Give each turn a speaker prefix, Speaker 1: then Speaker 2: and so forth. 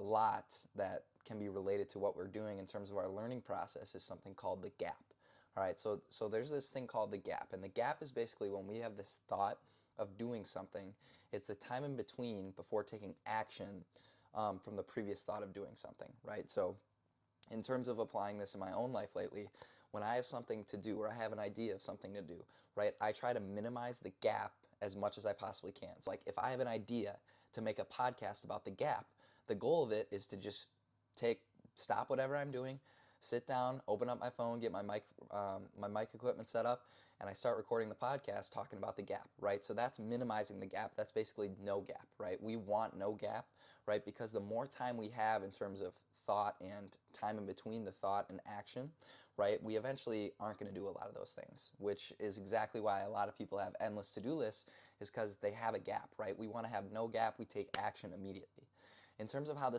Speaker 1: lot that can be related to what we're doing in terms of our learning process is something called the gap. All right, so there's this thing called the gap, and the gap is basically when we have this thought of doing something. It's the time in between before taking action from the previous thought of doing something, right? So in terms of applying this in my own life lately, when I have something to do or I have an idea of something to do, right, I try to minimize the gap as much as I possibly can. So, like, if I have an idea to make a podcast about the gap, the goal of it is to just stop whatever I'm doing, sit down, open up my phone, get my mic equipment set up, and I start recording the podcast talking about the gap, right? So that's minimizing the gap. That's basically no gap, right? We want no gap, right? Because the more time we have in terms of thought and time in between the thought and action, right, we eventually aren't going to do a lot of those things, which is exactly why a lot of people have endless to-do lists, is because they have a gap, right? We want to have no gap. We take action immediately. In terms of how this